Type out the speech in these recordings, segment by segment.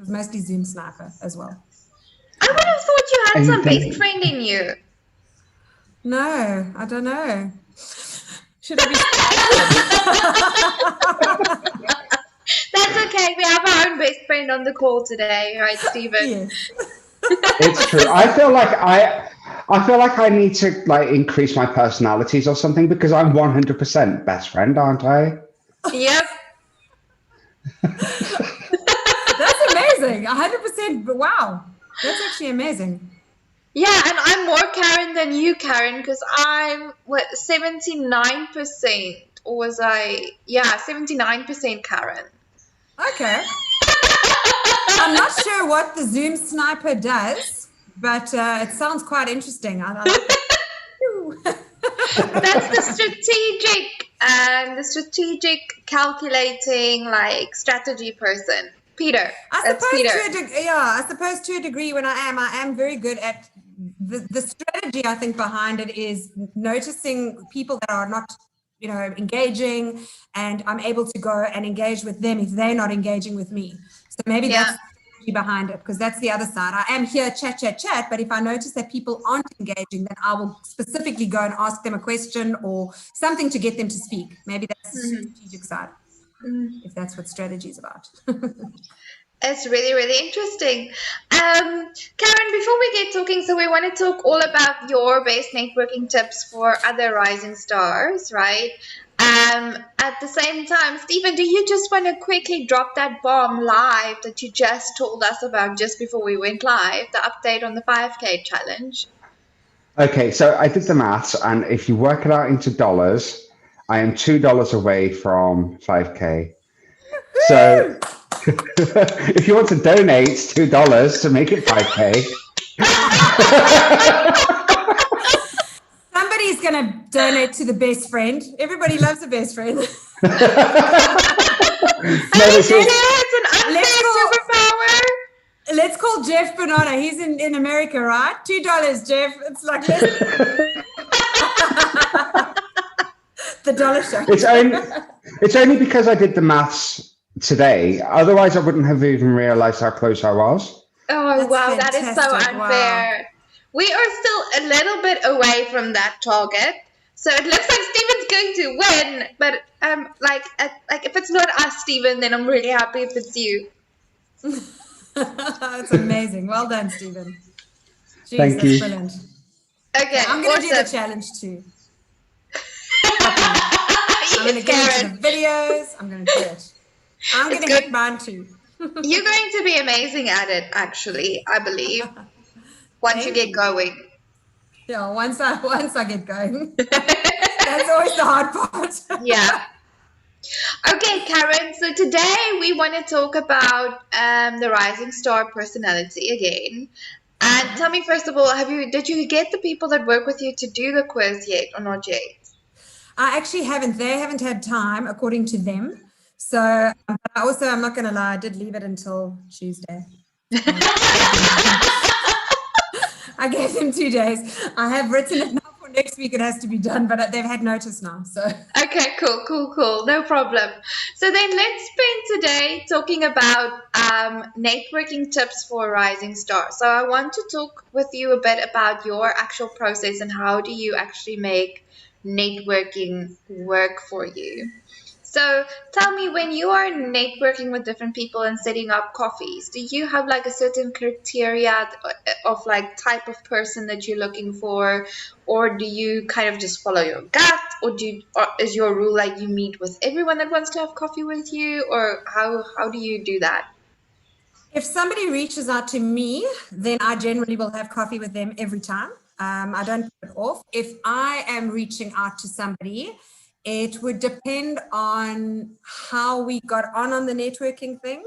mostly Zoom Sniper as well. I would have thought you had And some best then, friend in you. No, I don't know. Should I be? That's okay. We have our own best friend on the call today, right, Stephen? Yes. it's true. I feel like I need to like increase my personalities or something because I'm 100% best friend, aren't I? Yep. That's amazing. 100%. But wow, that's actually amazing. Yeah, and I'm more Karen than you, Karen, because I'm what 79%, or was I? Yeah, 79% Karen. Okay. I'm not sure what the Zoom Sniper does, but it sounds quite interesting. I like that. That's the strategic calculating like strategy person. Peter. I That's suppose Peter. I suppose to a degree when I am very good at the strategy. I think behind it is noticing people that are not, engaging, and I'm able to go and engage with them if they're not engaging with me. So maybe that's Yeah. the strategy behind it, because that's the other side. I am here, chat, but if I notice that people aren't engaging, then I will specifically go and ask them a question or something to get them to speak. Maybe that's the strategic side, if that's what strategy is about. It's really, really interesting. Karen, before we get talking, so we want to talk all about your best networking tips for other rising stars, right? At the same time, Stephen, do you just want to quickly drop that bomb live that you just told us about just before we went live, the update on the 5K challenge? Okay, so I did the maths, and if you work it out into dollars, I am $2 away from 5K. So if you want to donate $2 to make it 5K, Somebody's going to donate to the best friend. Everybody loves a best friend. no, Are you this is serious? It's an unfair superpower? Let's call Jeff Banana. He's in America, right? $2, Jeff. It's like the dollar show. it's only because I did the maths today. Otherwise, I wouldn't have even realized how close I was. Oh, That's wow, that is so fantastic. unfair. Wow. We are still a little bit away from that target. So it looks like Steven's going to win, but like if it's not us, Steven, then I'm really happy if it's you. That's amazing. Well done, Stephen. Jeez, Thank that's you. brilliant. Okay, I'm going to do the awesome. challenge too. I'm going to get into the videos. I'm going to do it. I'm going to hit mine too. You're going to be amazing at it, actually, I believe, once you get going. Yeah, once I get going. That's always the hard part. Yeah. Okay, Karen, so today we want to talk about the rising star personality again. And tell me, first of all, did you get the people that work with you to do the quiz yet or not yet? I actually haven't. They haven't had time, according to them. So, but I'm not going to lie, I did leave it until Tuesday. I gave them 2 days. I have written it now for next week. It has to be done, but they've had notice now. So Okay, cool. No problem. So then let's spend today talking about networking tips for a rising star. So I want to talk with you a bit about your actual process and how do you actually make networking work for you. So tell me, when you are networking with different people and setting up coffees, do you have like a certain criteria of like type of person that you're looking for, or do you kind of just follow your gut, or is your rule like you meet with everyone that wants to have coffee with you, or how do you do that? if somebody reaches out to me, then I generally will have coffee with them every time. I don't put it off. If I am reaching out to somebody, it would depend on how we got on the networking thing,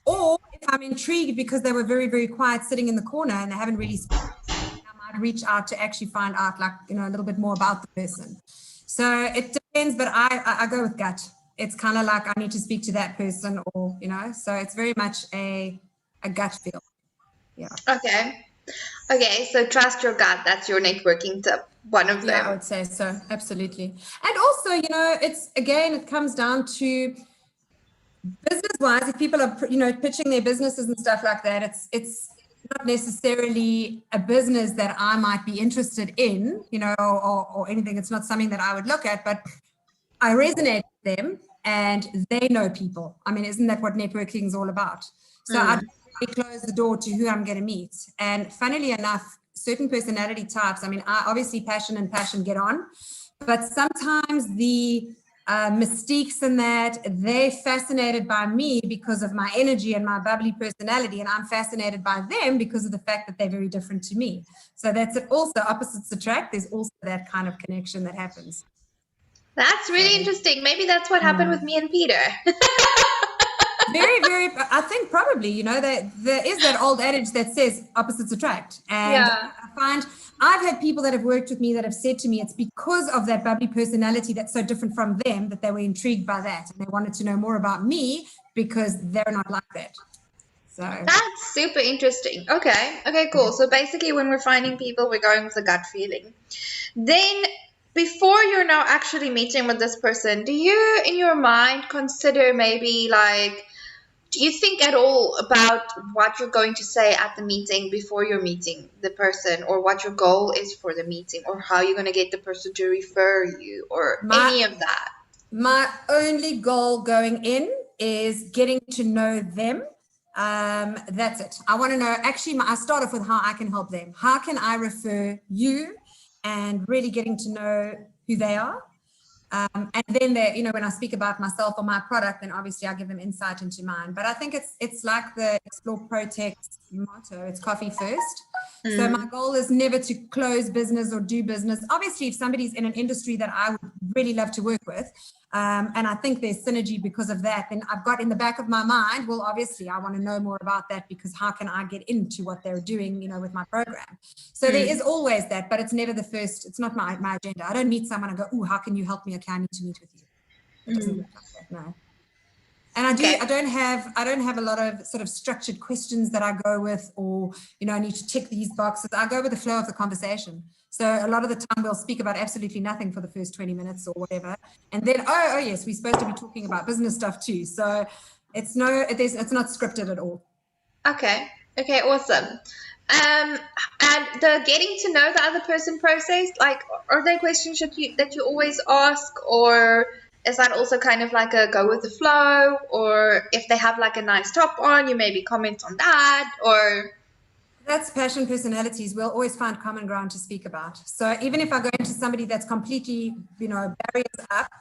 or if I'm intrigued because they were very, very quiet sitting in the corner and they haven't really spoken, I might reach out to actually find out a little bit more about the person. So it depends, but I go with gut. It's kind of like I need to speak to that person, or so it's very much a gut feel. Yeah. Okay, so trust your gut. That's your networking tip, one of them. Yeah, I would say so. Absolutely. And also, it comes down to business-wise, if people are, pitching their businesses and stuff like that, it's not necessarily a business that I might be interested in, or anything. It's not something that I would look at, but I resonate with them and they know people. I mean, isn't that what networking is all about? So I close the door to who I'm going to meet. And funnily enough, certain personality types, I mean, obviously passion and passion get on, but sometimes the mystiques in that, they're fascinated by me because of my energy and my bubbly personality, and I'm fascinated by them because of the fact that they're very different to me. So that's it. Also, opposites attract. There's also that kind of connection that happens. That's really interesting. Maybe that's what happened with me and Peter. Very, very, I think probably, that there is that old adage that says opposites attract. And I find I've had people that have worked with me that have said to me, it's because of that bubbly personality that's so different from them that they were intrigued by that. And they wanted to know more about me because they're not like that. So that's super interesting. Okay, cool. So basically when we're finding people, we're going with a gut feeling. Then before you're now actually meeting with this person, do you in your mind consider maybe do you think at all about what you're going to say at the meeting before you're meeting the person, or what your goal is for the meeting, or how you're going to get the person to refer you, or any of that? My only goal going in is getting to know them. That's it. I want to know, actually, I start off with how I can help them. How can I refer you, and really getting to know who they are. And then when I speak about myself or my product, then obviously I give them insight into mine. But I think it's like the Explore Protect motto. It's coffee first. So my goal is never to close business or do business. Obviously, if somebody's in an industry that I would really love to work with, and I think there's synergy because of that, then I've got in the back of my mind, well, obviously I want to know more about that, because how can I get into what they're doing, with my program? So there is always that, but it's never the first. It's not my agenda. I don't meet someone and go, oh, how can you help me? Okay, I need to meet with you. It doesn't work like that, no. And I don't have a lot of sort of structured questions that I go with, or, I need to tick these boxes. I go with the flow of the conversation. So a lot of the time we'll speak about absolutely nothing for the first 20 minutes or whatever. And then, oh yes, we're supposed to be talking about business stuff too. So it's not scripted at all. Okay, awesome. And the getting to know the other person process, are there questions that you always ask, or is that also kind of like a go with the flow? Or if they have a nice top on, you maybe comment on that, or... That's passion personalities. We'll always find common ground to speak about. So even if I go into somebody that's completely, barriers up,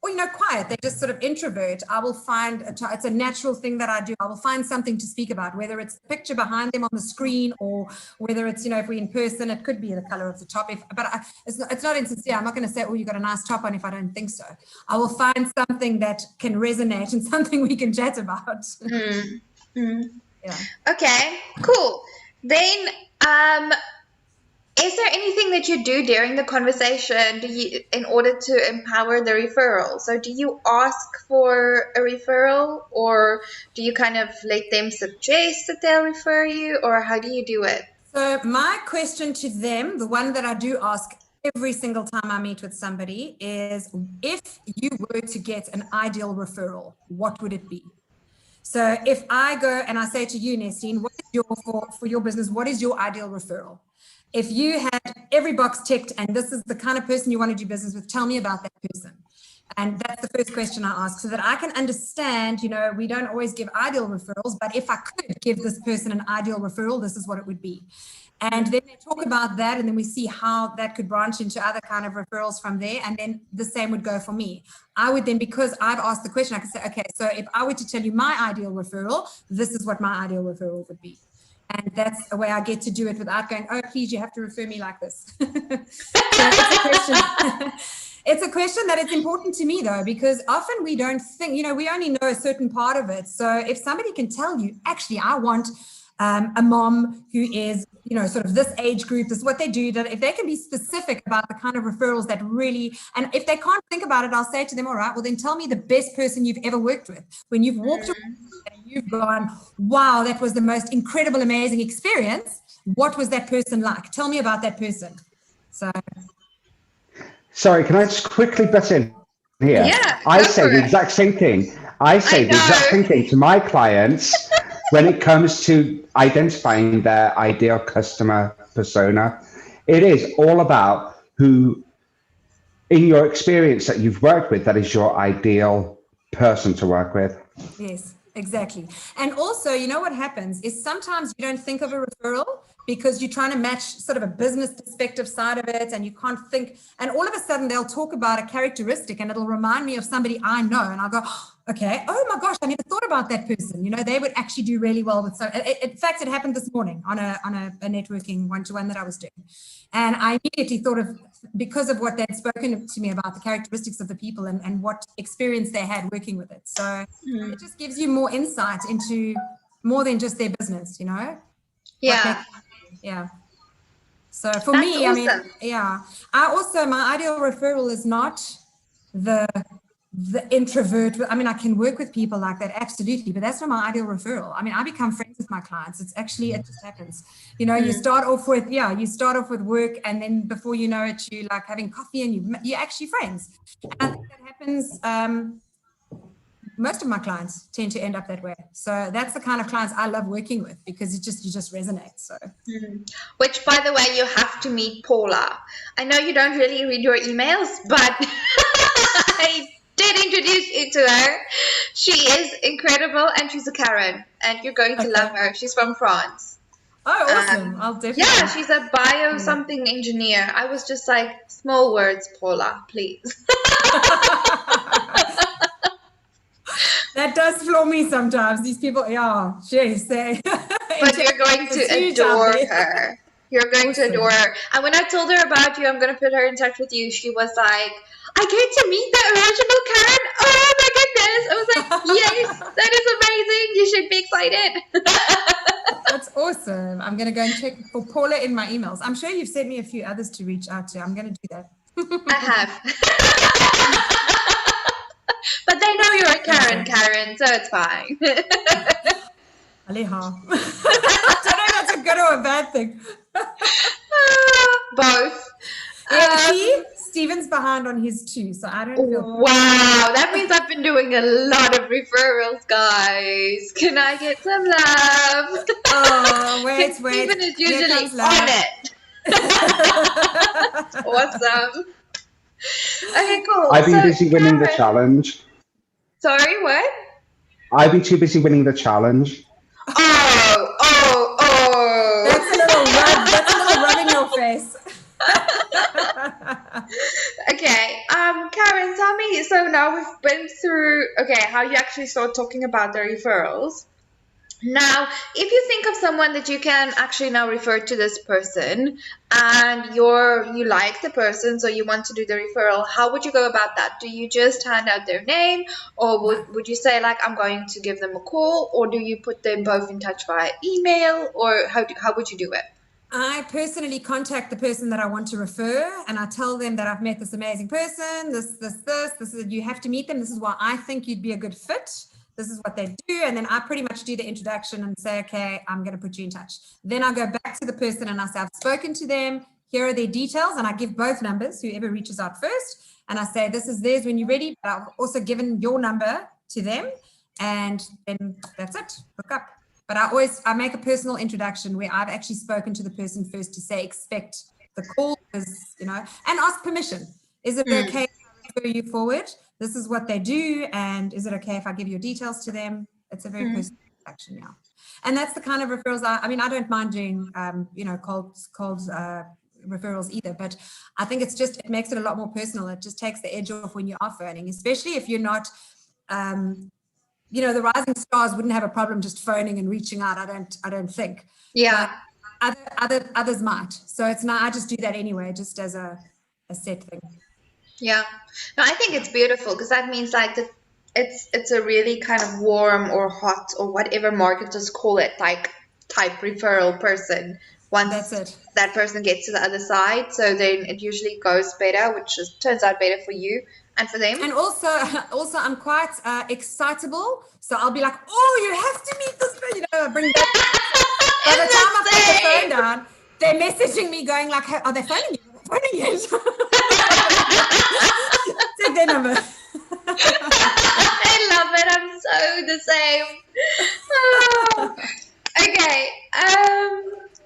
or, quiet, they're just sort of introvert, I will find, it's a natural thing that I do. I will find something to speak about, whether it's the picture behind them on the screen, or whether it's, if we're in person, it could be the color of the top. It's not insincere. I'm not going to say, oh, you got a nice top on, if I don't think so. I will find something that can resonate and something we can chat about. Yeah. Okay, cool. Then, is there anything that you do during the conversation in order to empower the referral? So do you ask for a referral, or do you kind of let them suggest that they'll refer you, or how do you do it? So my question to them, the one that I do ask every single time I meet with somebody, is if you were to get an ideal referral, what would it be? So if I go and I say to you, Nestine, what is for your business, what is your ideal referral? If you had every box ticked and this is the kind of person you want to do business with, tell me about that person. And that's the first question I ask, so that I can understand, we don't always give ideal referrals, but if I could give this person an ideal referral, this is what it would be. And then they talk about that, and then we see how that could branch into other kind of referrals from there. And then the same would go for me. I would then, because I've asked the question, I could say, okay, so if I were to tell you my ideal referral, this is what my ideal referral would be. And that's a way I get to do it without going, oh, please, you have to refer me like this. So it's a question. It's a question that is important to me, though, because often we don't think, we only know a certain part of it. So if somebody can tell you, actually, I want a mom who is, sort of this age group, this is what they do, that if they can be specific about the kind of referrals that really, and if they can't think about it, I'll say to them, all right, well, then tell me the best person you've ever worked with. When you've walked around and you've gone, wow, that was the most incredible, amazing experience. What was that person like? Tell me about that person. So. Sorry, can I just quickly butt in here? Yeah, I say the exact same thing. I say the exact know. same thing to my clients when it comes to identifying their ideal customer persona. It is all about who, in your experience that you've worked with, that is your ideal person to work with. Yes, exactly. And also, you know what happens is sometimes you don't think of a referral because you're trying to match sort of a business perspective side of it, and you can't think, and all of a sudden they'll talk about a characteristic and it'll remind me of somebody I know, and I'll go, oh, okay, oh my gosh, I never thought about that person. You know, they would actually do really well with. So, in fact, it happened this morning on a networking one-to-one that I was doing, and I immediately thought of, because of what they'd spoken to me about the characteristics of the people and what experience they had working with it. So it just gives you more insight into more than just their business, you know? Yeah. Yeah. So for That's me, awesome. I mean, yeah, my ideal referral is not the introvert. I mean, I can work with people like that, absolutely, but that's not my ideal referral. I mean, I become friends with my clients. It's actually, it just happens. You know, you start off with work, and then before you know it, you like having coffee and you're actually friends. And I think that happens, most of my clients tend to end up that way. So that's the kind of clients I love working with, because you just resonate. So, Which, by the way, you have to meet Paula. I know you don't really read your emails, but I did introduce you to her. She is incredible, and she's a Karen, and you're going to love her. She's from France. oh, awesome! I'll definitely. Yeah, she's a bio something engineer. I was just like, small words, Paula, please. That does floor me sometimes. These people, yeah, jeez, they. But you're going to adore her. You're going to adore her. And when I told her about you, I'm going to put her in touch with you, she was like, I get to meet the original Karen. Oh my goodness. I was like, yes, that is amazing. You should be excited. That's awesome. I'm going to go and check for Paula in my emails. I'm sure you've sent me a few others to reach out to. I'm going to do that. I have. But they know you're a Karen, so it's fine. Aleha. I don't know if that's a good or a bad thing. Both. See, Steven's behind on his too, so I don't feel. Wow, that means I've been doing a lot of referrals, guys. Can I get some love? Oh, wait. Steven is usually on it. Awesome. Okay, cool. I've been busy winning the challenge. Sorry, what? I've been too busy winning the challenge. Oh. That's a little rub in your face. Okay, Karen, tell me, so now we've been through, how you actually start talking about the referrals. Now, if you think of someone that you can actually now refer to this person, and you like the person, so you want to do the referral, how would you go about that? Do you just hand out their name, or would you say, like, I'm going to give them a call, or do you put them both in touch via email, or how would you do it? I personally contact the person that I want to refer, and I tell them that I've met this amazing person, this is, you have to meet them, this is why I think you'd be a good fit. This is what they do. And then I pretty much do the introduction and say, okay, I'm going to put you in touch. Then I go back to the person and I say, I've spoken to them. Here are their details. And I give both numbers, whoever reaches out first. And I say, this is theirs when you're ready. But I've also given your number to them. And then that's it. Hook up. But I make a personal introduction where I've actually spoken to the person first to say, expect the call, is, you know, and ask permission. Is it okay if I refer you forward? This is what they do, and is it okay if I give your details to them? It's a very personal introduction now. And that's the kind of referrals I mean, I don't mind doing, cold referrals either, but I think it makes it a lot more personal. It just takes the edge off when you are phoning, especially if you're not, the rising stars wouldn't have a problem just phoning and reaching out. I don't think. Yeah. But others might. So it's not, I just do that anyway, just as a set thing. Yeah, no, I think it's beautiful because that means like that it's a really kind of warm or hot or whatever marketers call it, like type referral person. Once that person gets to the other side, so then it usually goes better, which turns out better for you and for them. And also I'm quite excitable, so I'll be like, oh, you have to meet this, bring that. By the time I put the phone down, they're messaging me going like, hey, are they phoning you? Take their number. I love it. I'm so the same. Oh, okay.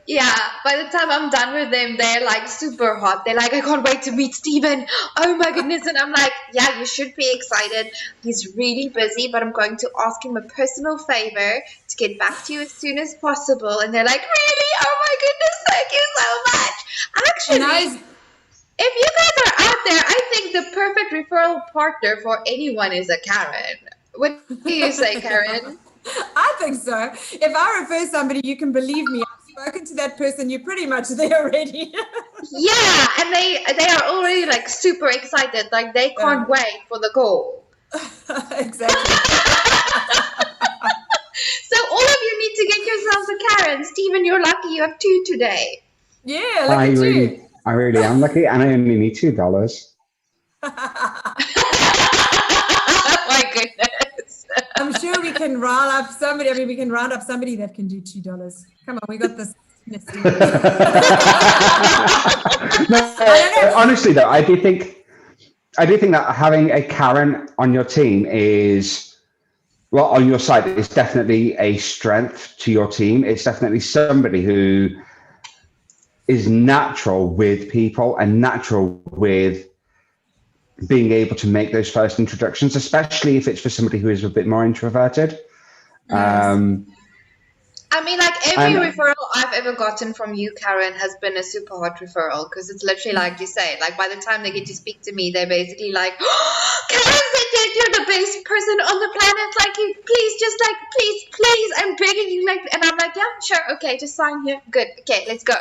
Yeah, by the time I'm done with them, they're like super hot. They're like, I can't wait to meet Steven. Oh my goodness. And I'm like, yeah, you should be excited. He's really busy, but I'm going to ask him a personal favor to get back to you as soon as possible. And they're like, really? Oh my goodness, thank you so much. Actually, if you guys are out there, I think the perfect referral partner for anyone is a Karen. What do you say, Karen? I think so. If I refer somebody, you can believe me. I've spoken to that person. You're pretty much there already. Yeah, and they are already like super excited. Like they can't wait for the call. Exactly. So all of you need to get yourselves a Karen. Steven, you're lucky you have 2 today. Yeah, look at you. I really am lucky, and I only need $2. Oh my goodness. I'm sure we can rile up somebody. I mean, we can round up somebody that can do $2. Come on, we got this. No, honestly, though, I do think that having a Karen on your team is, well, on your side, is definitely a strength to your team. It's definitely somebody who is natural with people and natural with being able to make those first introductions, especially if it's for somebody who is a bit more introverted. Yes. I mean, like every referral I've ever gotten from you, Karen, has been a super hot referral because it's literally like you say, like by the time they get to speak to me, they're basically like, oh, Karen said that you're the best person on the planet. Like, you please, just like, please, I'm begging you. Like, and I'm like, yeah, sure, okay, just sign here. Good, okay, let's go.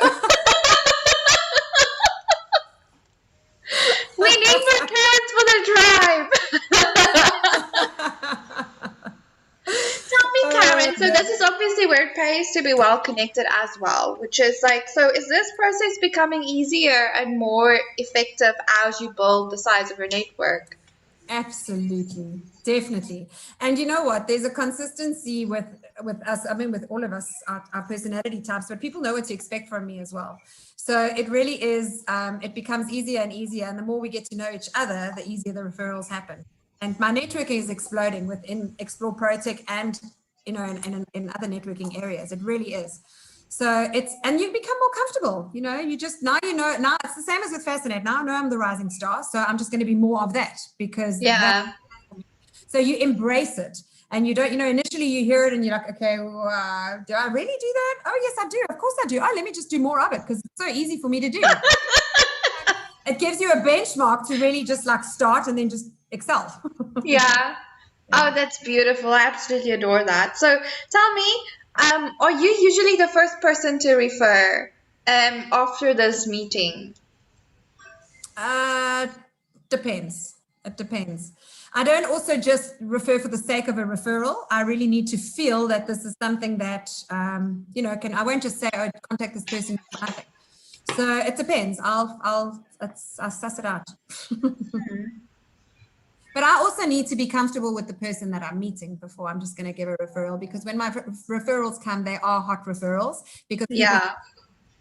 We need more Karens for the drive. Tell me, Karen, so this is obviously where it pays to be well connected as well, which is like, so is this process becoming easier and more effective as you build the size of your network? Absolutely, definitely. And you know what? There's a consistency with us. I mean, with all of us, our personality types, but people know what to expect from me as well. So it really is. It becomes easier and easier, and the more we get to know each other, the easier the referrals happen. And my networking is exploding within Explore ProTech and in other networking areas. It really is. So and you become more comfortable. Now it's the same as with Fascinate. Now I know I'm the rising star, so I'm just going to be more of that because so you embrace it. And you don't, initially you hear it and you're like, okay, do I really do that? Oh, yes, I do. Of course I do. Oh, let me just do more of it because it's so easy for me to do. It gives you a benchmark to really just like start and then just excel. Yeah. Oh, that's beautiful. I absolutely adore that. So tell me, are you usually the first person to refer after this meeting? Depends. It depends. I don't also just refer for the sake of a referral. I really need to feel that this is something that, I won't just say, oh, contact this person. So it depends. I'll suss it out. But I also need to be comfortable with the person that I'm meeting before I'm just going to give a referral, because when my referrals come, they are hot referrals because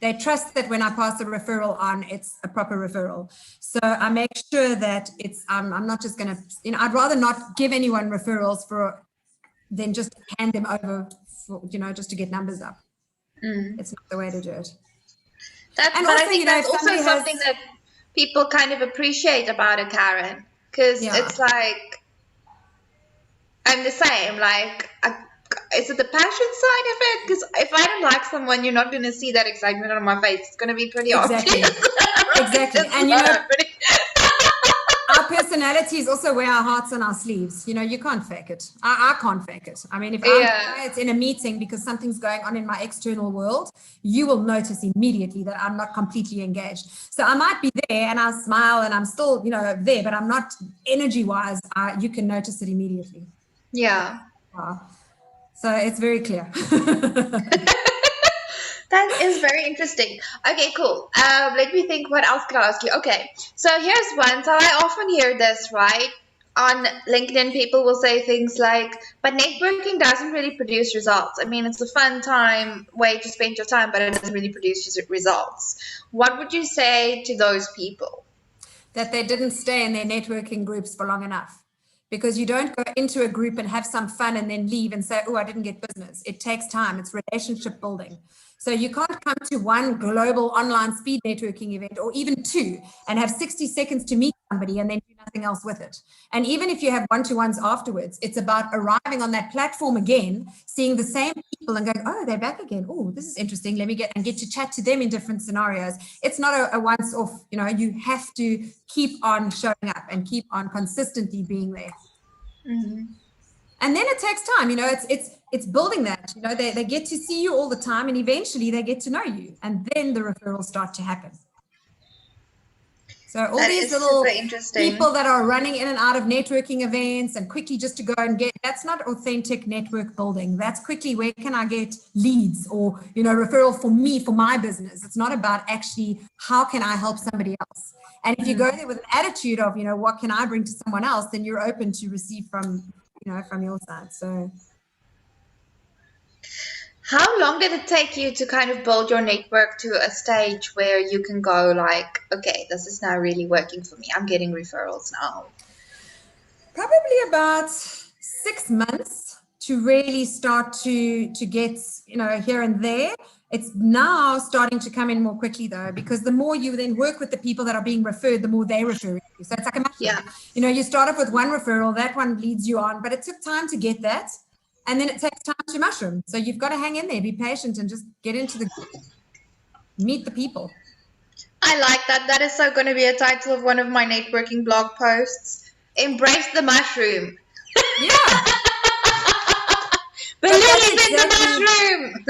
they trust that when I pass a referral on, it's a proper referral. So I make sure that it's, I'm not just going to, I'd rather not give anyone referrals than just hand them over, just to get numbers up. It's not the way to do it. I think that's also something that people kind of appreciate about a Karen, because it's like, I'm the same, like, is it the passion side of it? Because if I don't like someone, you're not going to see that excitement on my face. It's going to be pretty obvious. Exactly. And our personality is also wear our hearts on our sleeves. You can't fake it. I can't fake it. I mean, if I'm quiet in a meeting because something's going on in my external world, you will notice immediately that I'm not completely engaged. So I might be there and I'll smile and I'm still, there, but I'm not energy-wise. You can notice it immediately. Yeah. So it's very clear. That is very interesting. Okay, cool. Let me think, what else can I ask you? Okay, so here's one. So I often hear this, right? On LinkedIn, people will say things like, but networking doesn't really produce results. I mean, it's a fun way to spend your time, but it doesn't really produce results. What would you say to those people? That they didn't stay in their networking groups for long enough. because you don't go into a group and have some fun and then leave and say, oh, I didn't get business. It takes time. It's relationship building. So you can't come to one global online speed networking event or even two and have 60 seconds to meet somebody and then do nothing else with it. And even if you have one-to-ones afterwards, it's about arriving on that platform again, seeing the same people and going, oh, they're back again. Oh, this is interesting. Let me get to chat to them in different scenarios. It's not a once off, you have to keep on showing up and keep on consistently being there. Mm-hmm. And then it takes time, it's building that, they get to see you all the time and eventually they get to know you and then the referrals start to happen. So all That these is little super interesting. people that are running in and out of networking events and quickly just to go and get, that's not authentic network building. That's quickly, where can I get leads or, referral for me, for my business. It's not about actually, how can I help somebody else? And if you go there with an attitude of, what can I bring to someone else, then you're open to receive from your side. So how long did it take you to kind of build your network to a stage where you can go like, okay, this is now really working for me. I'm getting referrals now. Probably about 6 months to really start to get, here and there. It's now starting to come in more quickly though, because the more you then work with the people that are being referred, the more they refer you. So it's like a mushroom. Yeah. You start off with one referral, that one leads you on, but it took time to get that. And then it takes time to mushroom. So you've got to hang in there, be patient and just get into meet the people. I like that. That is so going to be a title of one of my networking blog posts. Embrace the mushroom. Yeah. Believe in the mushroom.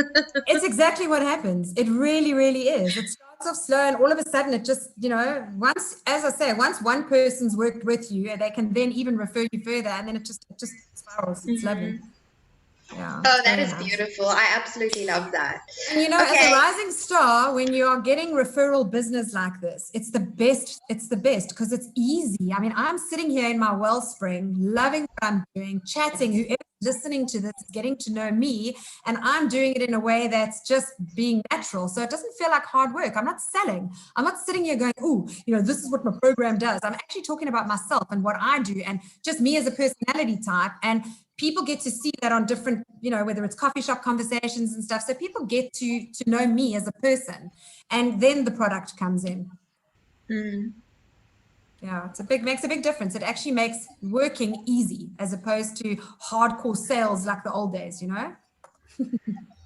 It's exactly what happens. It really, really is. It starts off slow and all of a sudden it just, once one person's worked with you, they can then even refer you further and then it just spirals. It's lovely. Yeah. Oh, that is beautiful. I absolutely love that. And as a rising star, when you are getting referral business like this, it's the best because it's easy. I mean, I'm sitting here in my wellspring, loving what I'm doing, chatting, whoever's listening to this is getting to know me, and I'm doing it in a way that's just being natural. So it doesn't feel like hard work. I'm not selling. I'm not sitting here going, oh, this is what my program does. I'm actually talking about myself and what I do and just me as a personality type. And people get to see that on different, whether it's coffee shop conversations and stuff. So people get to know me as a person, and then the product comes in. Yeah, makes a big difference. It actually makes working easy as opposed to hardcore sales like the old days,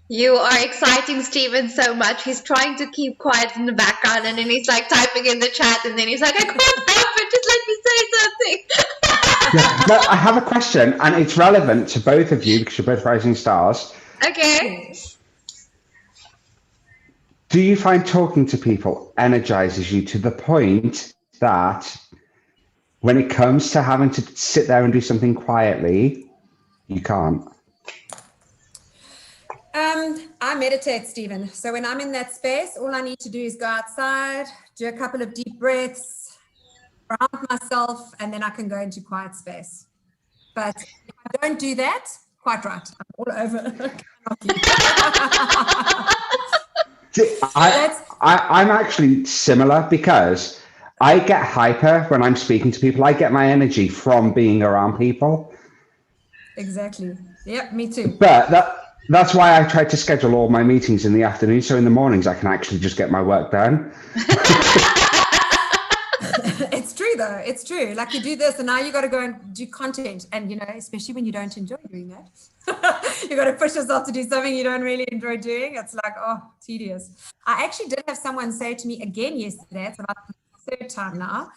You are exciting Stephen so much. He's trying to keep quiet in the background and then he's like typing in the chat and then he's like, I can't help it, just let me say something. Yeah, no, I have a question, and it's relevant to both of you because you're both rising stars. Okay. Do you find talking to people energizes you to the point that when it comes to having to sit there and do something quietly, you can't? I meditate, Stephen. So when I'm in that space, all I need to do is go outside, do a couple of deep breaths, ground myself, and then I can go into quiet space. But if I don't do that, quite right, I'm all over. I'm actually similar because I get hyper when I'm speaking to people. I get my energy from being around people. Exactly. Yep, me too. But that's why I try to schedule all my meetings in the afternoon. So in the mornings, I can actually just get my work done. It's true though. It's true. Like you do this and now you got to go and do content. And, especially when you don't enjoy doing that, you got to push yourself to do something you don't really enjoy doing. It's like, oh, tedious. I actually did have someone say to me again yesterday, it's about the third time now,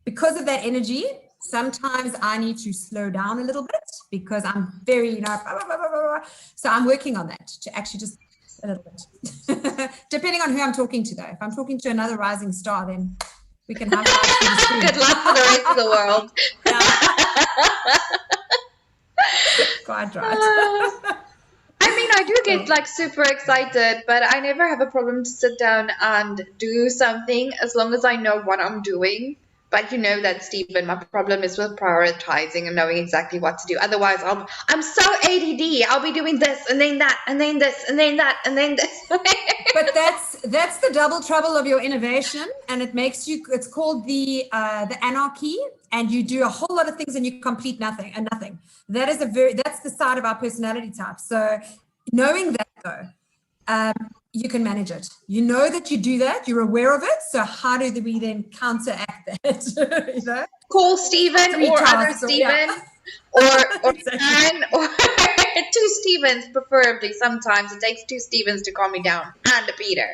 because of that energy, sometimes I need to slow down a little bit because I'm very, blah, blah, blah, blah, blah. So I'm working on that to actually just a little bit, depending on who I'm talking to though. If I'm talking to another rising star, then we can have good luck for the rest of the world. Quite right. I do get super excited, but I never have a problem to sit down and do something as long as I know what I'm doing. But you know that, Stephen, my problem is with prioritizing and knowing exactly what to do. Otherwise, I'm so ADD. I'll be doing this and then that and then this and then that and then this. But that's the double trouble of your innovation, and it makes you. It's called the anarchy, and you do a whole lot of things and you complete nothing. That is that's the side of our personality type. So knowing that though, you can manage it. You know that you do that. You're aware of it. So how do we then counteract that? You know, call Stephen or other Stephen, or Exactly. Anne, or two Stephens preferably. Sometimes it takes two Stephens to calm me down, and a Peter.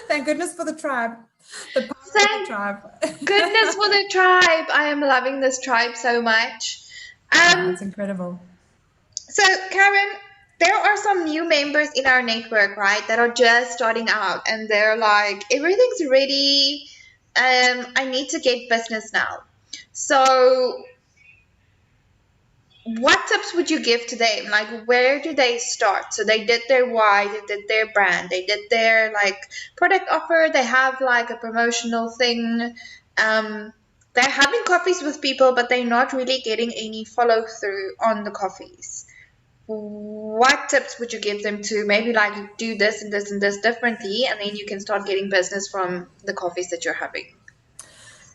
Thank goodness for the tribe. The power of the tribe. Goodness for the tribe. I am loving this tribe so much. It's incredible. So, Karen, there are some new members in our network, right, that are just starting out, and they're like, everything's ready. I need to get business now. So, what tips would you give to them? Like, where do they start? So they did their why, they did their brand, they did their like product offer, they have like a promotional thing. They're having coffees with people, but they're not really getting any follow through on the coffees. What tips would you give them to maybe like do this and this and this differently, and then you can start getting business from the coffees that you're having?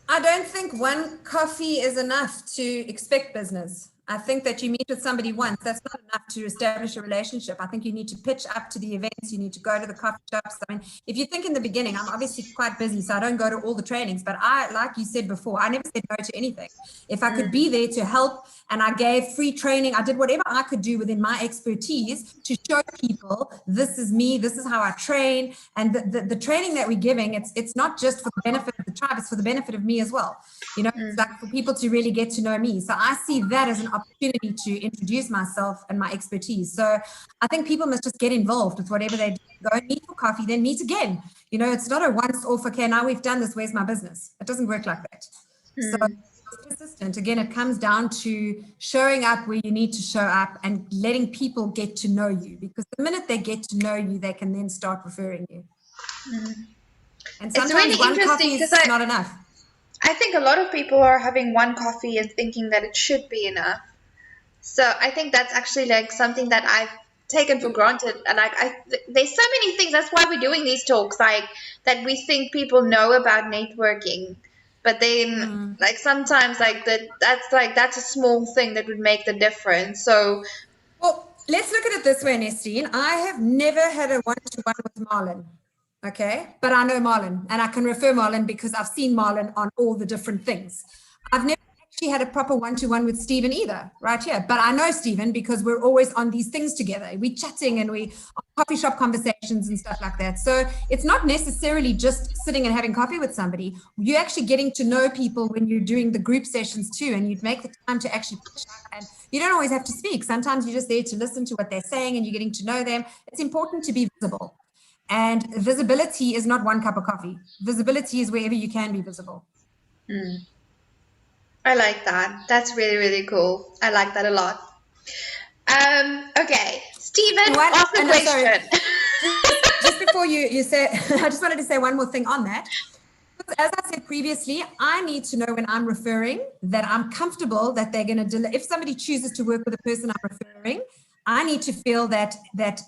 I don't think one coffee is enough to expect business. I think that you meet with somebody once, that's not enough to establish a relationship. I think you need to pitch up to the events, you need to go to the coffee shops. I mean, if you think in the beginning, I'm obviously quite busy, so I don't go to all the trainings, but like you said before, I never said no to anything. If I could be there to help and I gave free training, I did whatever I could do within my expertise to show people, this is me, this is how I train. And the training that we're giving, it's not just for the benefit of the tribe, it's for the benefit of me as well. You know, it's like for people to really get to know me. So I see that as an opportunity to introduce myself and my expertise. So I think people must just get involved with whatever they do. Go and meet for coffee, then meet again. You know, it's not a once off, okay, now we've done this, where's my business? It doesn't work like that. So it's persistent. Again, it comes down to showing up where you need to show up and letting people get to know you, because the minute they get to know you, they can then start referring you. And sometimes really one interesting coffee is because not enough. I think a lot of people are having one coffee and thinking that it should be enough. So I think that's actually like something that I've taken for granted. And like there's so many things. That's why we're doing these talks, like that we think people know about networking. But then like sometimes like that's a small thing that would make the difference. So well, let's look at it this way, Nestine. I have never had a one-to-one with Marlon. Okay, but I know Marlon and I can refer Marlon because I've seen Marlon on all the different things. I've never actually had a proper one-to-one with Stephen either, right here. But I know Stephen because we're always on these things together. We're chatting and we on coffee shop conversations and stuff like that. So it's not necessarily just sitting and having coffee with somebody. You're actually getting to know people when you're doing the group sessions too, and you'd make the time to actually push up, and you don't always have to speak. Sometimes you're just there to listen to what they're saying and you're getting to know them. It's important to be visible. And visibility is not one cup of coffee. Visibility is wherever you can be visible. I like that. That's really, really cool. I like that a lot. Okay, Stephen, ask the question. Just before you say, I just wanted to say one more thing on that. As I said previously, I need to know when I'm referring that I'm comfortable that they're going to deliver. If somebody chooses to work with a person I'm referring, I need to feel that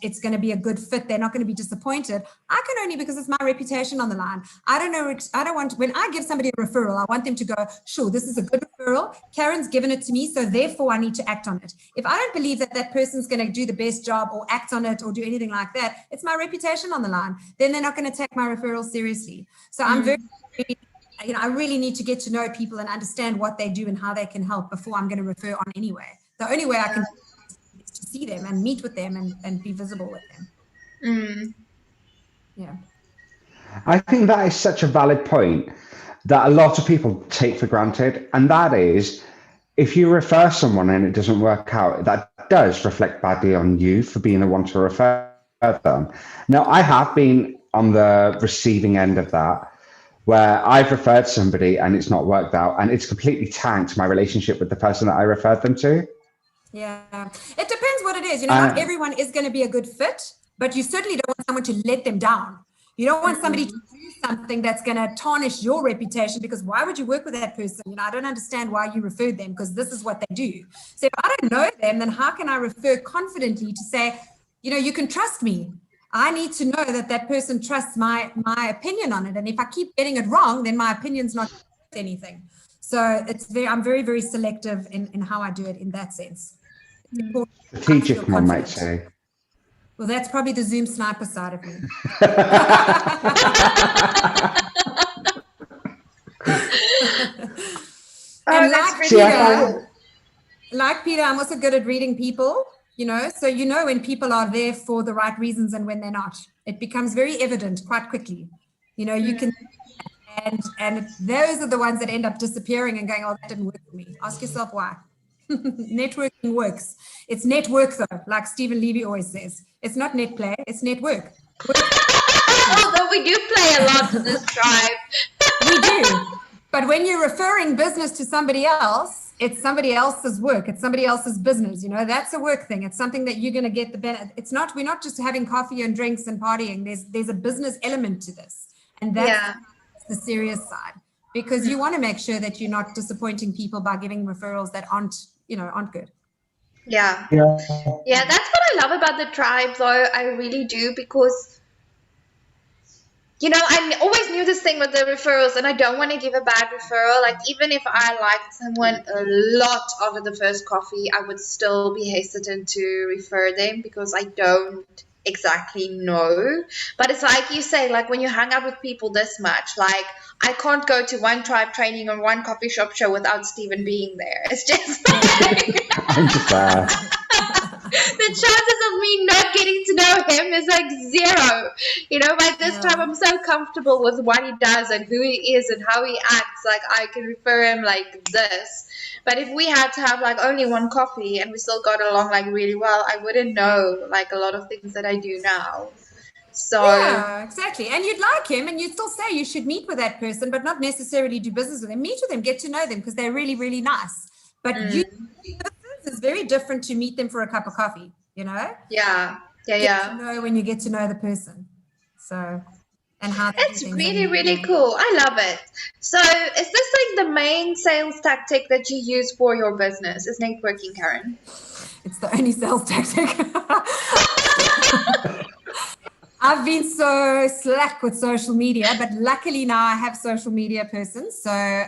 it's going to be a good fit. They're not going to be disappointed. I can only because it's my reputation on the line. I don't want, when I give somebody a referral, I want them to go, sure, this is a good referral. Karen's given it to me, so therefore I need to act on it. If I don't believe that person's going to do the best job or act on it or do anything like that, it's my reputation on the line. Then they're not going to take my referral seriously. So I'm very, you know, I really need to get to know people and understand what they do and how they can help before I'm going to refer on anyway. The only way I can to see them and meet with them and be visible with them. Yeah. I think that is such a valid point that a lot of people take for granted. And that is, if you refer someone and it doesn't work out, that does reflect badly on you for being the one to refer them. Now, I have been on the receiving end of that, where I've referred somebody and it's not worked out and it's completely tanked my relationship with the person that I referred them to. Yeah, it depends what it is. You know, not everyone is going to be a good fit, but you certainly don't want someone to let them down. You don't want somebody to do something that's going to tarnish your reputation, because why would you work with that person? You know, I don't understand why you referred them, because this is what they do. So if I don't know them, then how can I refer confidently to say, you know, you can trust me. I need to know that that person trusts my opinion on it. And if I keep getting it wrong, then my opinion's not worth anything. So I'm very, very selective in how I do it in that sense. Strategic, one might say. Well, that's probably the Zoom sniper side of me. And like Peter, I'm also good at reading people, you know, so you know when people are there for the right reasons and when they're not. It becomes very evident quite quickly. You know, you can, and those are the ones that end up disappearing and going, oh, that didn't work for me. Ask yourself why. Networking works. It's network though, like Stephen Levy always says. It's not net play, it's network. Although we do play a lot in this tribe. We do. But when you're referring business to somebody else, it's somebody else's work. It's somebody else's business. You know, that's a work thing. It's something that you're going to get the benefit. It's not, we're not just having coffee and drinks and partying. There's a business element to this. And that's the serious side, because you want to make sure that you're not disappointing people by giving referrals that aren't good. Yeah, that's what I love about the tribe, though. I really do, because, you know, I always knew this thing with the referrals, and I don't want to give a bad referral. Like, even if I liked someone a lot after the first coffee, I would still be hesitant to refer them, because I don't exactly know. But it's like you say, like, when you hang out with people this much, like, I can't go to one tribe training or one coffee shop show without Stephen being there. It's just like the chances of me not getting to know him is like zero. You know, by this time I'm so comfortable with what he does and who he is and how he acts. Like, I can refer him like this. But if we had to have like only one coffee and we still got along like really well, I wouldn't know like a lot of things that I do now. So yeah, exactly. And you'd like him, and you'd still say you should meet with that person, but not necessarily do business with them. Meet with them, get to know them, because they're really, really nice. But it's very different to meet them for a cup of coffee, you know? Yeah. Get to know when you get to know the person. So, and how it's really, really cool. I love it. So is this like the main sales tactic that you use for your business? Is networking, Karen? It's the only sales tactic. I've been so slack with social media, but luckily now I have social media person. So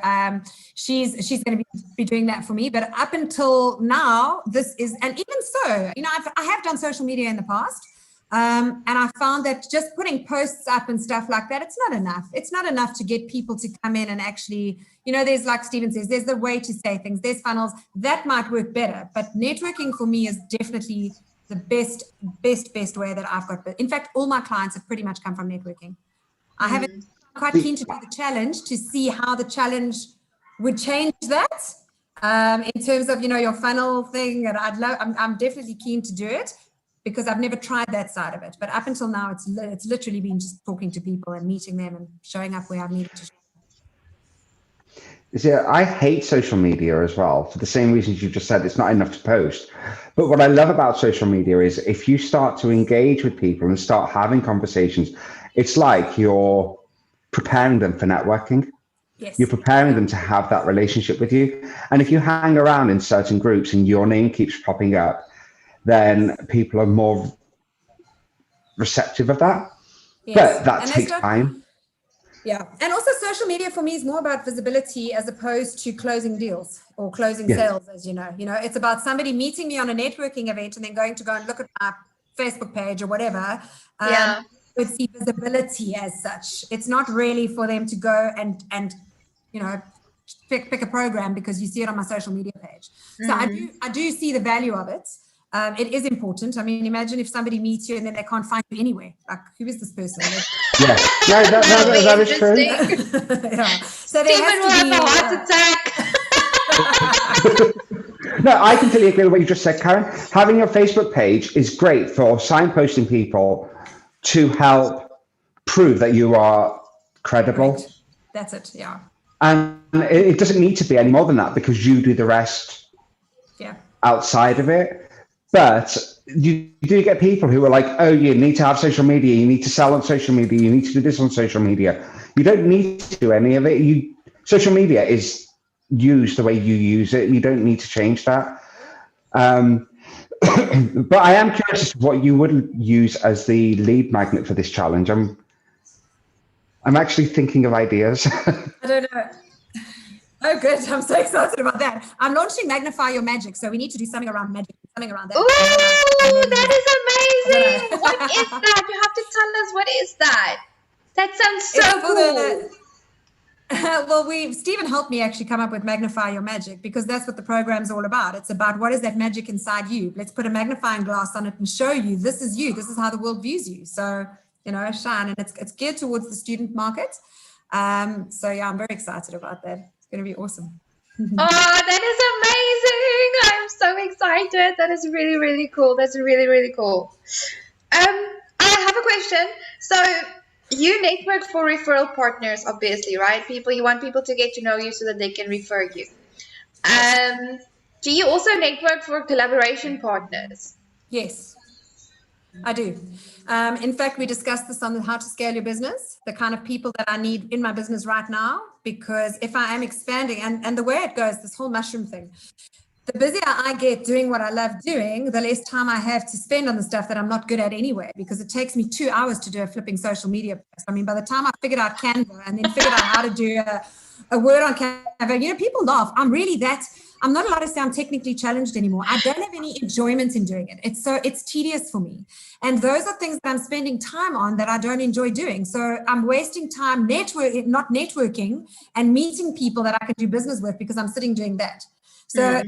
she's going to be doing that for me. But up until now, this is, and even so, you know, I have done social media in the past. And I found that just putting posts up and stuff like that, it's not enough. It's not enough to get people to come in and actually, you know, there's, like Stephen says, there's the way to say things, there's funnels that might work better. But networking for me is definitely the best way that I've got. In fact, all my clients have pretty much come from networking. I'm quite keen to do the challenge to see how the challenge would change that in terms of, you know, your funnel thing. And I'm definitely keen to do it, because I've never tried that side of it. But up until now, it's literally been just talking to people and meeting them and showing up where I've needed to show up. Yeah, I hate social media as well, for the same reasons you've just said. It's not enough to post. But what I love about social media is if you start to engage with people and start having conversations, it's like you're preparing them for networking. Yes. You're preparing them to have that relationship with you. And if you hang around in certain groups and your name keeps popping up, then people are more receptive of that. Yes. But that takes time. Yeah. And also social media for me is more about visibility as opposed to closing deals or closing sales, as you know. You know, it's about somebody meeting me on a networking event and then going to go and look at my Facebook page or whatever. Would see visibility as such. It's not really for them to go and you know, pick a program because you see it on my social media page. So I do see the value of it. It is important. I mean, imagine if somebody meets you and then they can't find you anywhere. Like, who is this person? That is true. So Stephen will have a heart attack. No, I completely agree with what you just said, Karen. Having your Facebook page is great for signposting people to help prove that you are credible. Right. That's it, yeah. And it doesn't need to be any more than that, because you do the rest outside of it. But you do get people who are like, oh, you need to have social media, you need to sell on social media, you need to do this on social media. You don't need to do any of it. Social media is used the way you use it. You don't need to change that. But I am curious as to what you would use as the lead magnet for this challenge. I'm actually thinking of ideas. I don't know. Oh, good. I'm so excited about that. I'm launching Magnify Your Magic. So we need to do something around magic, something around that. Ooh, that is amazing. What is that? You have to tell us, what is that? That sounds so cool. Well, Stephen helped me actually come up with Magnify Your Magic, because that's what the program's all about. It's about what is that magic inside you. Let's put a magnifying glass on it and show you, this is you. This is how the world views you. So, shine. And it's geared towards the student market. So yeah, I'm very excited about that. It's going to be awesome. Oh, that is amazing. I'm so excited. That is really, really cool. That's really, really cool. I have a question. So you network for referral partners, obviously, right? You want people to get to know you so that they can refer you. Do you also network for collaboration partners? Yes, I do. In fact, we discussed this on how to scale your business, the kind of people that I need in my business right now, because if I am expanding, and the way it goes, this whole mushroom thing, the busier I get doing what I love doing, the less time I have to spend on the stuff that I'm not good at anyway, because it takes me 2 hours to do a flipping social media post. I mean, by the time I figured out Canva and then figured out how to do a word on Canva, people laugh. I'm not allowed to say I'm technically challenged anymore. I don't have any enjoyment in doing it. It's tedious for me. And those are things that I'm spending time on that I don't enjoy doing. So I'm wasting time not networking and meeting people that I can do business with, because I'm sitting doing that. So,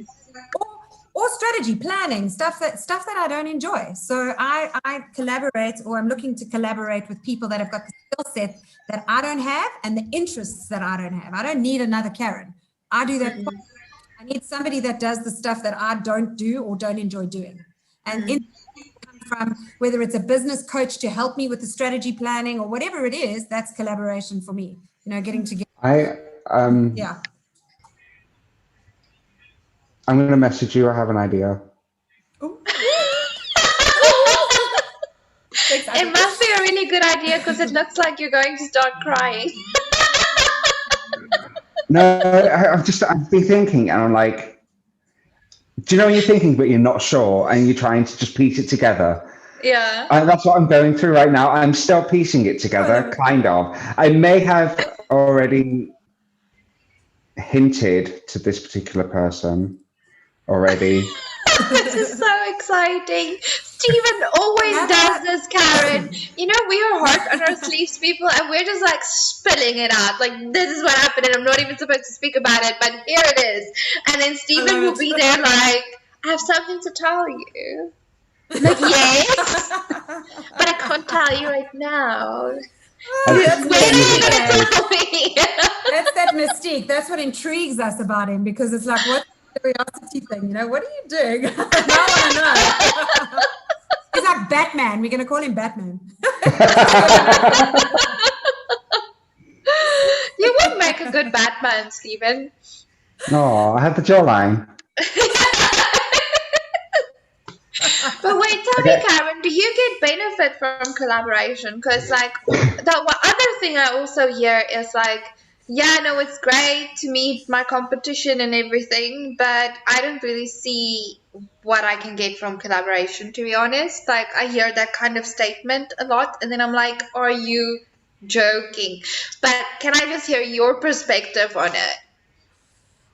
or strategy, planning, stuff that I don't enjoy. So I collaborate, or I'm looking to collaborate with people that have got the skill set that I don't have and the interests that I don't have. I don't need another Karen. I do that. I need somebody that does the stuff that I don't do or don't enjoy doing. And it comes from, whether it's a business coach to help me with the strategy planning or whatever it is, that's collaboration for me. Getting together. Yeah. I'm going to message you. I have an idea. It must be a really good idea, because it looks like you're going to start crying. No, I've been thinking, and I'm like, do you know when you're thinking but you're not sure, and you're trying to just piece it together? Yeah. That's what I'm going through right now. I'm still piecing it together, kind of. I may have already hinted to this particular person already. This is so exciting. Stephen always does this, Karen. We are hard on our sleeves, people, and we're just like spilling it out. Like, this is what happened, and I'm not even supposed to speak about it, but here it is. And then Stephen will be there like, I have something to tell you. I'm like, yes, but I can't tell you right now. That's tell me? That's that mystique. That's what intrigues us about him, because it's like, what curiosity thing, what are you doing? Now I want to know. He's like Batman. We're going to call him Batman. You would make a good Batman, Stephen. Oh, I have the jawline. But wait, tell me, Karen, do you get benefit from collaboration? Because, the other thing I also hear is yeah, no, it's great to meet my competition and everything, but I don't really see what I can get from collaboration, to be honest. I hear that kind of statement a lot, and then I'm like, are you joking? But can I just hear your perspective on it?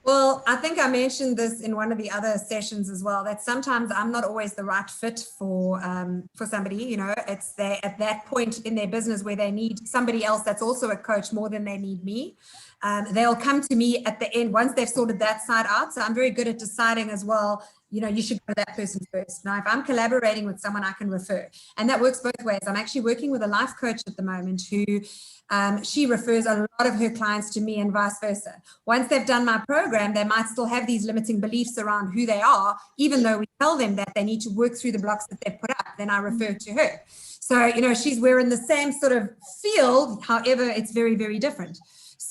Well, I think I mentioned this in one of the other sessions as well, that sometimes I'm not always the right fit for somebody. It's at that point in their business where they need somebody else that's also a coach more than they need me. They'll come to me at the end once they've sorted that side out. So I'm very good at deciding as well, you should go to that person first. Now, if I'm collaborating with someone, I can refer. And that works both ways. I'm actually working with a life coach at the moment who she refers a lot of her clients to me and vice versa. Once they've done my program, they might still have these limiting beliefs around who they are, even though we tell them that they need to work through the blocks that they've put up. Then I refer to her. So, we're in the same sort of field. However, it's very, very different.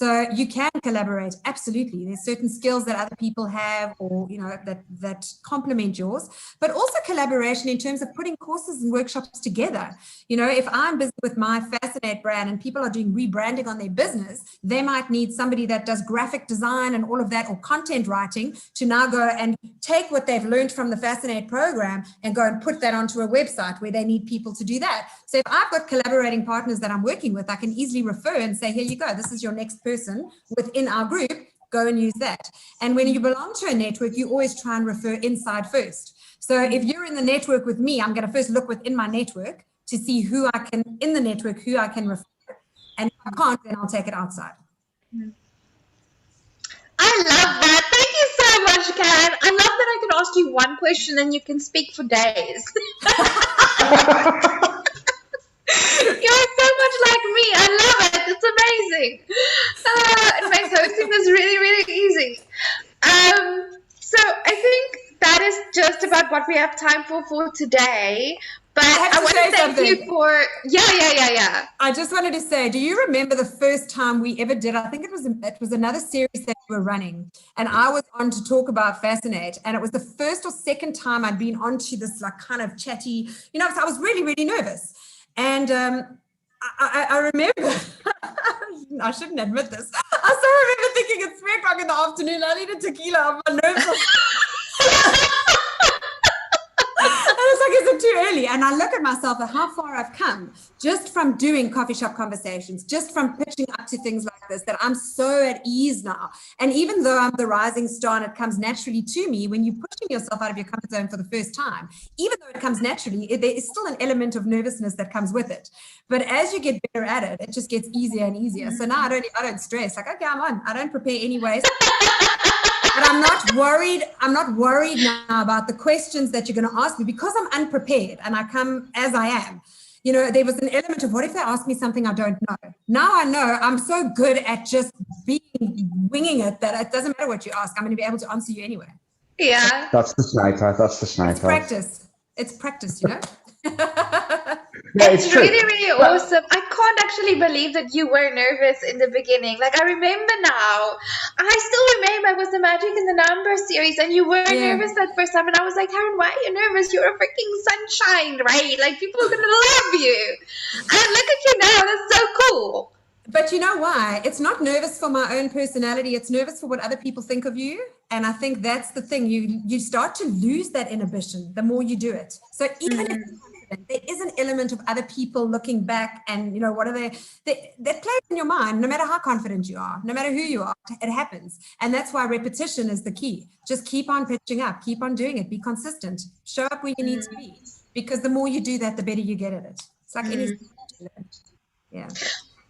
So you can collaborate, absolutely. There's certain skills that other people have, or that complement yours, but also collaboration in terms of putting courses and workshops together. If I'm busy with my Fascinate brand and people are doing rebranding on their business, they might need somebody that does graphic design and all of that, or content writing, to now go and take what they've learned from the Fascinate program and go and put that onto a website where they need people to do that. So if I've got collaborating partners that I'm working with, I can easily refer and say, here you go, this is your next person within our group, go and use that. And when you belong to a network, you always try and refer inside first. So if you're in the network with me, I'm going to first look within my network to see who I can refer. And if I can't, then I'll take it outside. I love that. Thank you so much, Karen. I love that I can ask you one question and you can speak for days. You're so much like me. I love it. It's amazing. It makes hosting this really, really easy. So I think that is just about what we have time for today. But I want to thank you for, yeah. I just wanted to say, do you remember the first time we ever did? I think it was another series that we were running, and I was on to talk about Fascinate, and it was the first or second time I'd been onto this like kind of chatty, so I was really, really nervous. And I remember, I shouldn't admit this, I still remember thinking it's 3:00 in the afternoon, I needed tequila, my nerves are is it too early? And I look at myself at how far I've come just from doing coffee shop conversations, just from pitching up to things like this, that I'm so at ease now. And even though I'm the rising star and it comes naturally to me, when you're pushing yourself out of your comfort zone for the first time, even though it comes naturally, there is still an element of nervousness that comes with it. But as you get better at it, it just gets easier and easier. So now I don't stress. Like, okay, I'm on. I don't prepare anyways. But I'm not worried. I'm not worried now about the questions that you're going to ask me, because I'm unprepared and I come as I am. There was an element of, what if they ask me something I don't know? Now I know I'm so good at just winging it that it doesn't matter what you ask. I'm going to be able to answer you anyway. Yeah. That's the sniper. It's practice. It's practice, Yeah, it's really, really awesome. I can't actually believe that you were nervous in the beginning. Like, I remember now. I still remember it was the Magic in the Numbers series, and you were nervous that first time. And I was like, Karen, why are you nervous? You're a freaking sunshine, right? Like, people are going to love you. And look at you now. That's so cool. But you know why? It's not nervous for my own personality. It's nervous for what other people think of you. And I think that's the thing. You start to lose that inhibition the more you do it. So even if there is an element of other people looking back and, what are they that plays in your mind, no matter how confident you are, no matter who you are, it happens. And that's why repetition is the key. Just keep on pitching up, keep on doing it, be consistent, show up where you need to be, because the more you do that, the better you get at it. It's like anything. Yeah.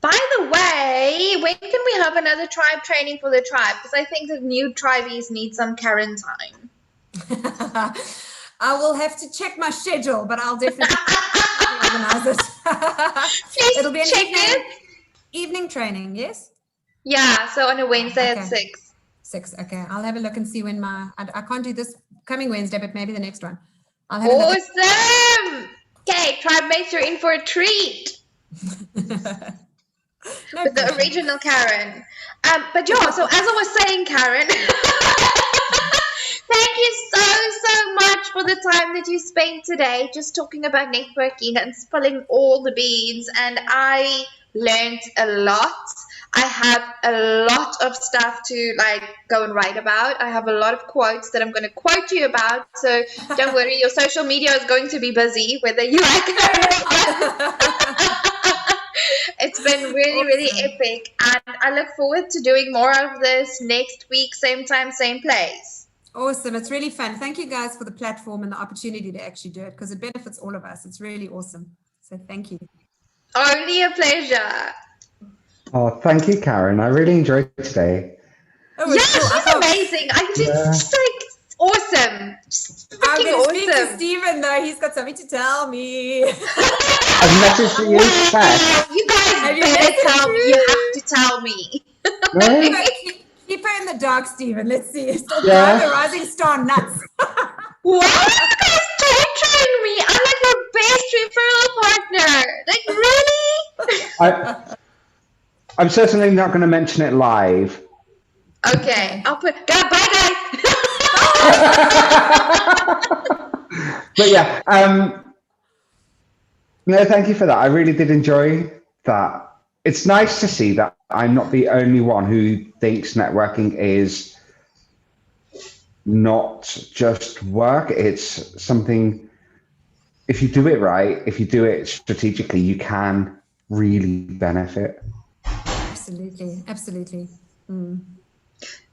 By the way, when can we have another tribe training for the tribe? Because I think the new tribees need some Karen time. I will have to check my schedule, but I'll definitely organize it. Please It'll be an check evening training, yes? Yeah, so on a Wednesday at 6. 6, okay. I'll have a look and see when I can't do this coming Wednesday, but maybe the next one. I'll have awesome! Okay, tribe mates, you're in for a treat. With the original Karen. But yeah, so as I was saying, Karen, thank you so much for the time that you spent today just talking about networking and spilling all the beans. And I learned a lot. I have a lot of stuff to go and write about. I have a lot of quotes that I'm going to quote you about. So don't worry, your social media is going to be busy, whether you like it or not. It's been really, really epic. And I look forward to doing more of this next week, same time, same place. Awesome. It's really fun. Thank you guys for the platform and the opportunity to actually do it, because it benefits all of us. It's really awesome. So thank you. Only a pleasure. Oh, thank you, Karen. I really enjoyed today. Yeah, she's amazing. I'm just awesome. Just I'm going to awesome. speak to Stephen, though. He's got something to tell me. I've messaged you back. You guys you have to tell me. No? Keep her in the dark, Stephen. Let's see. Still drive the rising star nuts. Why are you guys torturing me? I'm like your best referral partner. Like, really? I'm certainly not going to mention it live. Okay, I'll put. Bye, guys. But yeah, no, thank you for that. I really did enjoy that. It's nice to see that I'm not the only one who thinks networking is not just work. It's something, if you do it right, if you do it strategically, you can really benefit. Absolutely, absolutely.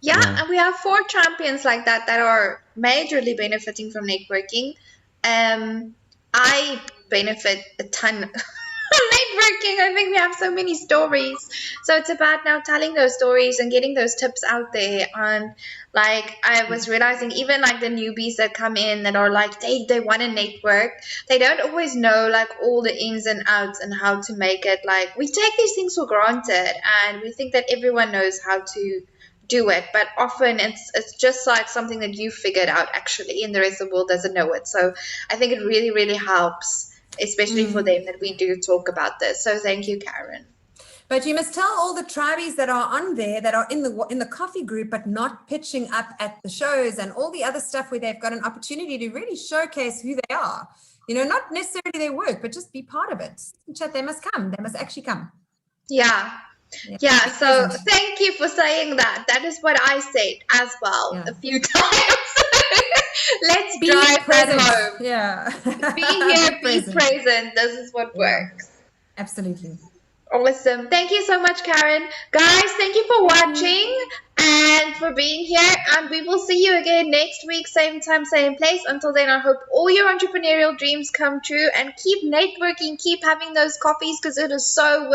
Yeah, and we have 4 champions like that are majorly benefiting from networking. I benefit a ton from networking. I think we have so many stories. So it's about now telling those stories and getting those tips out there. And like I was realizing, even like the newbies that come in that are like they want to network, they don't always know like all the ins and outs and how to make it. Like we take these things for granted and we think that everyone knows how to do it, but often it's just like something that you figured out actually, and the rest of the world doesn't know it. So I think it really, really helps, especially for them that we do talk about this. So thank you, Karen. But you must tell all the tribies that are on there, that are in the coffee group, but not pitching up at the shows and all the other stuff where they've got an opportunity to really showcase who they are. You know, not necessarily their work, but just be part of it. Chat, they must come. They must actually come. Yeah. Yeah, so thank you for saying that. That is what I said as well a few times. Let's drive that home. Yeah. Be here, be present. This is what works. Absolutely. Awesome. Thank you so much, Karen. Guys, thank you for watching and for being here. And we will see you again next week, same time, same place. Until then, I hope all your entrepreneurial dreams come true and keep networking, keep having those coffees because it is so